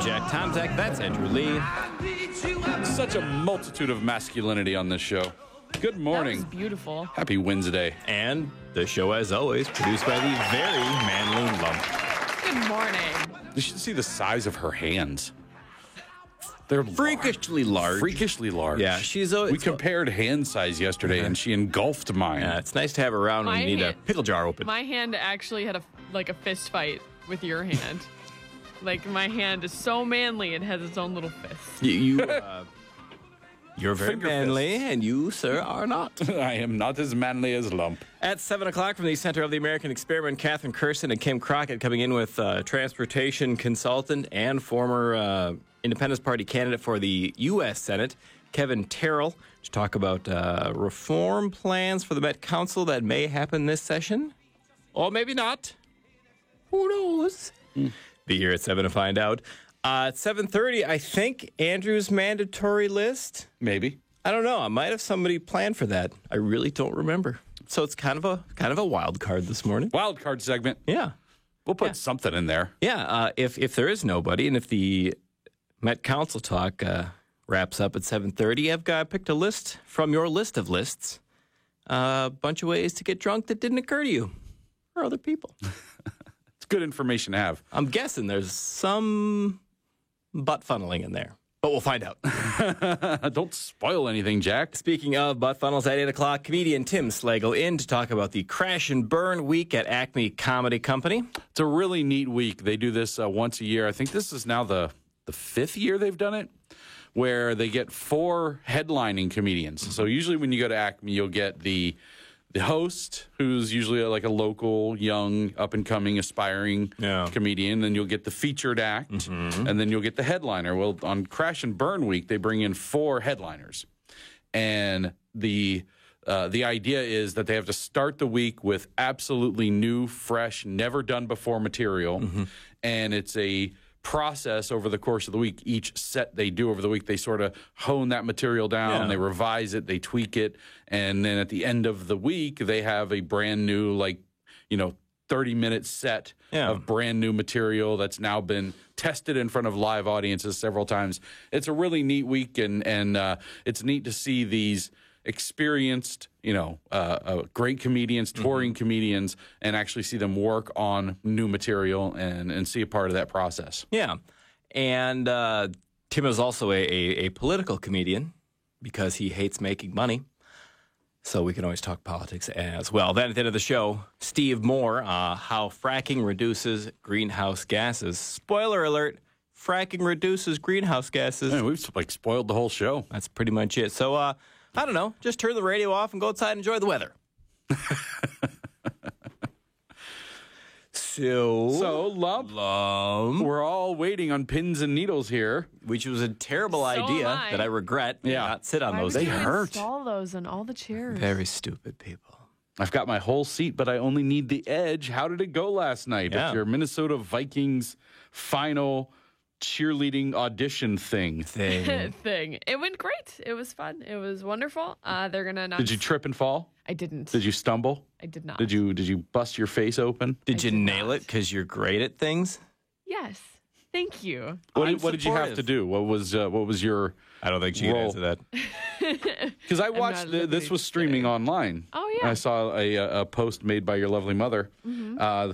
Jack Tomczak. That's Andrew Lee. Such a multitude of masculinity on this show. Good morning. That was beautiful. Happy Wednesday. And the show, as always, produced by the very manly Lump. Good morning. You should see the size of her hands. They're Freakishly large. Freakishly large. Yeah, she's always... We compared hand size yesterday, and she engulfed mine. Yeah, it's nice to have her around when you need a pickle jar open. My hand actually had a fist fight with your hand. Like, my hand is so manly, it has its own little fist. You're very Finger manly, fists. and you, sir, are not. I am not as manly as Lump. At 7 o'clock from the Center of the American Experiment, Catherine Kirsten and Kim Crockett coming in with transportation consultant and former Independence Party candidate for the U.S. Senate, Kevin Terrell, to talk about reform plans for the Met Council that may happen this session. Or maybe not. Who knows? Be here at 7 to find out. At 7:30, I think Andrew's mandatory list. Maybe. I don't know. I might have somebody planned for that. I really don't remember. So it's kind of a wild card this morning. Wild card segment. Yeah. We'll put something in there. Yeah. If there is nobody, and if the Met Council talk wraps up at 7:30, I've picked a list from your list of lists. A bunch of ways to get drunk that didn't occur to you or other people. It's good information to have. I'm guessing there's some butt funneling in there, but we'll find out. Don't spoil anything, Jack. Speaking of butt funnels, at 8 o'clock, comedian Tim Slagle in to talk about the Crash and Burn Week at Acme Comedy Company. It's a really neat week. They do this once a year. I think this is now the fifth year they've done it, where they get 4 headlining comedians. So usually when you go to Acme, you'll get the host, who's usually like a local, young, up-and-coming, aspiring comedian. Then you'll get the featured act, and then you'll get the headliner. Well, on Crash and Burn Week, they bring in 4 headliners. And the idea is that they have to start the week with absolutely new, fresh, never-done-before material. And it's a process over the course of the week. Each set they do over the week, they sort of hone that material down, they revise it, they tweak it, and then at the end of the week, they have a brand new, 30-minute set of brand new material that's now been tested in front of live audiences several times. It's a really neat week, and it's neat to see these experienced, great comedians, touring comedians, and actually see them work on new material and see a part of that process. Yeah. And Tim is also a political comedian because he hates making money. So we can always talk politics as well. Then at the end of the show, Steve Moore, how fracking reduces greenhouse gases. Spoiler alert, fracking reduces greenhouse gases. Man, we've spoiled the whole show. That's pretty much it. So, I don't know. Just turn the radio off and go outside and enjoy the weather. So, Lump, we're all waiting on pins and needles here. Which was a terrible idea that I regret. Yeah. Not sit on Why those. would They you hurt. install those on all the chairs? Very stupid people. I've got my whole seat, but I only need the edge. How did it go last night Yeah. at your Minnesota Vikings final cheerleading audition thing? thing. It went great. It was fun. It was wonderful. They're gonna announce. Did you trip and fall? I didn't. Did you stumble? I did not. Did you bust your face open? Did you did nail not. it because you're great at things? Yes. Thank you. What I'm did you have supportive. to do? What was your? I don't think she can Roll. answer that. Because I not watched at liberty this was to streaming say. online. Oh, yeah. I saw a post made by your lovely mother.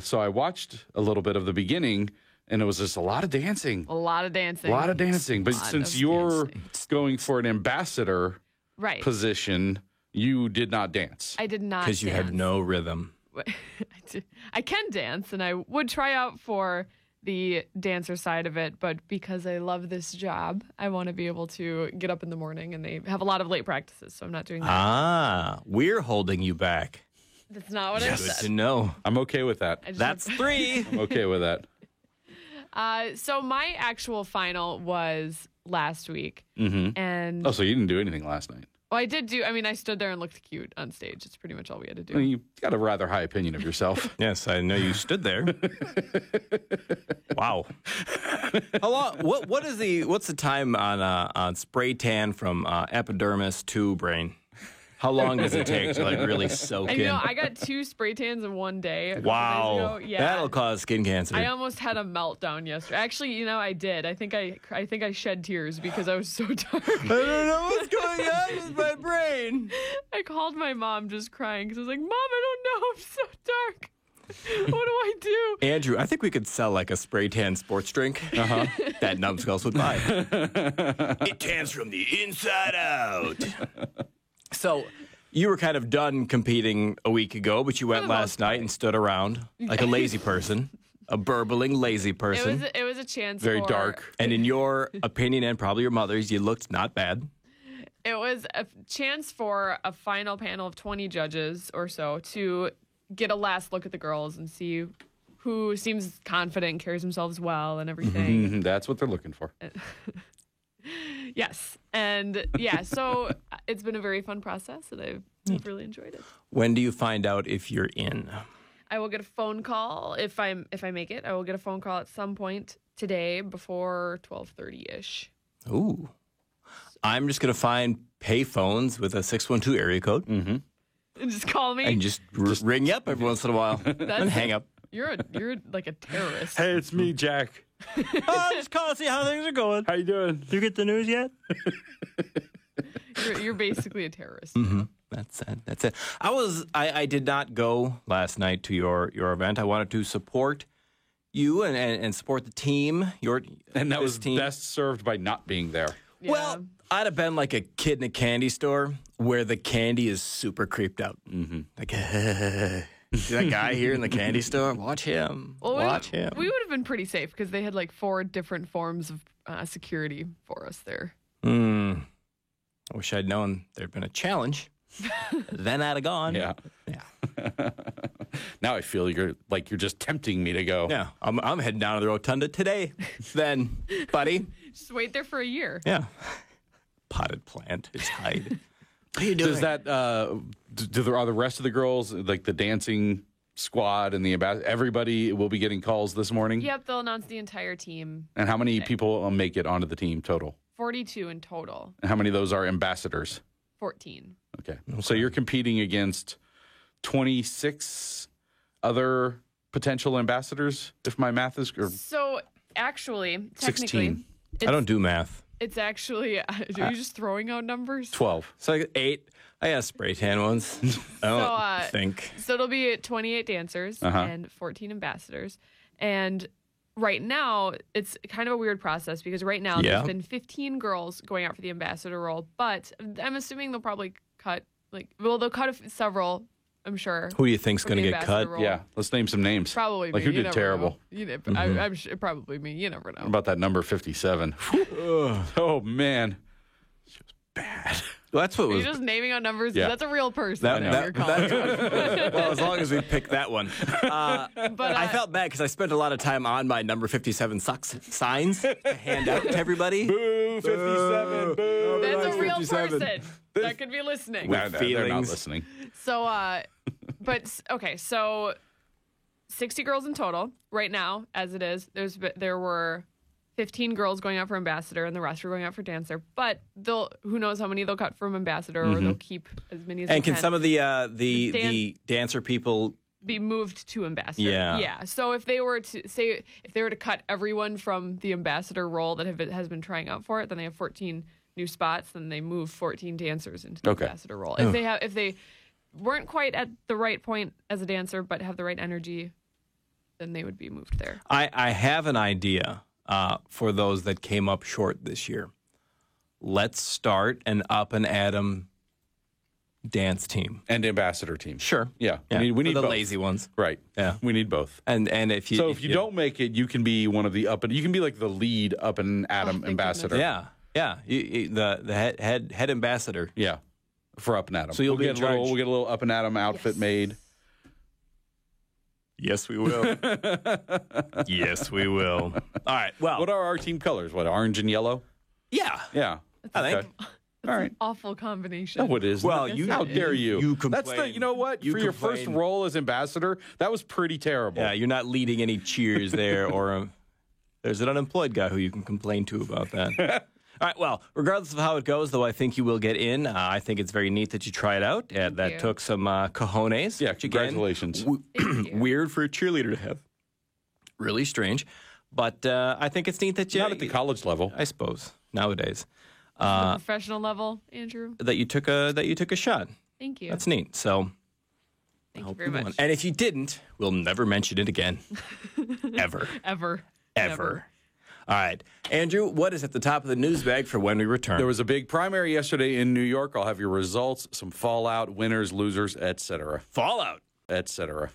So I watched a little bit of the beginning, and it was just a lot of dancing. A lot of dancing. A lot of dancing. But Lot since of you're dancing. going for an ambassador Right. position, you did not dance. I did not. Because you had dance. no rhythm. I can dance, and I would try out for the dancer side of it, but because I love this job, I want to be able to get up in the morning, and they have a lot of late practices, so I'm not doing that. Ah, we're holding you back. That's not what I Good said. to know. I'm okay with that. I just That's 3. I'm okay with that. So my actual final was last week, and Oh, so you didn't do anything last night? well, I did do. I mean, I stood there and looked cute on stage. It's pretty much all we had to do. I mean, you've got a rather high opinion of yourself. Yes, I know you stood there. Wow. How long? What's the time on spray tan from epidermis to brain? How long does it take to like really soak And in? I got 2 spray tans in one day. a couple Wow, days ago. Yeah. that'll cause skin cancer. I almost had a meltdown yesterday. Actually, I did. I think I shed tears because I was so tired. I don't know what's going on with my brain. I called my mom just crying because I was like, Mom, I don't know. I'm so dark. What do I do? Andrew, I think we could sell like a spray tan sports drink that numbskulls would buy. It tans from the inside out. So you were kind of done competing a week ago, but you went the last most night and stood around like a lazy person, a burbling lazy person. It was a chance. Very for, dark. And in your opinion and probably your mother's, you looked not bad. It was a chance for a final panel of 20 judges or so to get a last look at the girls and see who seems confident and carries themselves well and everything. Mhm, that's what they're looking for. Yes. And yeah, so it's been a very fun process and I've really enjoyed it. When do you find out if you're in? I will get a phone call if I make it. I will get a phone call at some point today before 12:30ish. Ooh. I'm just going to find pay phones with a 612 area code And just call me. and just ring you up every once in a while and hang up. You're like a terrorist. Hey, it's me, Jack. Oh, just call and see how things are going. How you doing? You get the news yet? You're basically a terrorist. That's it. That's it. I did not go last night to your event. I wanted to support you and support the team. And that this was team. best served by not being there. Yeah. Well, I'd have been like a kid in a candy store where the candy is super creeped out. Mm-hmm. Like, see that guy here in the candy store? Watch him. Watch him. We would have been pretty safe because they had like 4 different forms of security for us there. I wish I'd known there'd been a challenge. Then I'd have gone. Yeah. Yeah. Now I feel you're just tempting me to go. Yeah. I'm heading down to the rotunda today. Then, buddy. Just wait there for a year. Yeah. Potted plant. It's hide. What are you doing? Does that are the rest of the girls, like the dancing squad and the everybody will be getting calls this morning? Yep, they'll announce the entire team. And how many people make it onto the team total? 42 in total. And how many of those are ambassadors? 14. Okay. So you're competing against 26 other potential ambassadors, if my math is correct. So actually, technically, 16. I don't do math. It's actually, are you just throwing out numbers? 12. So I got 8. I got spray tan ones. I don't think. So it'll be 28 dancers and 14 ambassadors. And right now, it's kind of a weird process because right now there's been 15 girls going out for the ambassador role, but I'm assuming they'll probably cut, they'll cut several, I'm sure. Who do you think's from going to the get ambassador cut? role. Yeah. Let's name some names. Probably Like me. who You did never terrible? know. I'm sure probably me. You never know. What about that number 57? Oh, man. She was bad. Well, that's what Are you was. just naming out numbers? Yeah. That's a real person. That, that you're calling. well, as long as we pick that one. But I felt bad because I spent a lot of time on my number 57 signs to hand out to everybody. Boo, 57. Boo. that's a real 57. person that could be listening. With No, they're not feelings. listening. So, okay, so 60 girls in total right now, as it is. There were 15 girls going out for ambassador, and the rest were going out for dancer. But who knows how many they'll cut from ambassador, or they'll keep as many as And they can some of the Dan- dancer people? be moved to ambassador. Yeah. Yeah. So if they were to cut everyone from the ambassador role that has been trying out for it, then they have 14 new spots. Then they move 14 dancers into the ambassador role. If they weren't quite at the right point as a dancer, but have the right energy, then they would be moved there. I have an idea for those that came up short this year. Let's start an up and Adam dance team. And ambassador team. Sure. Yeah. Yeah. We need the both. lazy ones. Right. Yeah. We need both. And if you don't make it, you can be one of the you can be like the lead up and Adam thank ambassador. yeah, the head ambassador. Yeah. For up and Adam. So you'll be in charge. We'll get a little up and Adam outfit made. Yes, we will. Yes, we will. All right. Well, What are our team colors? What, orange and yellow? yeah. Yeah. I think. All right. Awful combination. No, it is. Well, you- how dare you? you That's complain. you know what? You For your first complain. role as ambassador, that was pretty terrible. Yeah, you're not leading any cheers there, or there's an unemployed guy who you can complain to about that. All right, well, regardless of how it goes, though, I think you will get in. I think it's very neat that you tried out. That you. took some cojones. Yeah, which again, congratulations. Weird for a cheerleader to have. Really strange. But I think it's neat that you... Not at the college level. I suppose, nowadays. The professional level, Andrew. That you took a shot. Thank you. That's neat. So... Thank you very much. And if you didn't, we'll never mention it again. Ever. Ever. Ever. All right. Andrew, what is at the top of the news bag for when we return? There was a big primary yesterday in New York. I'll have your results, some fallout, winners, losers, etc. Fallout. Etc.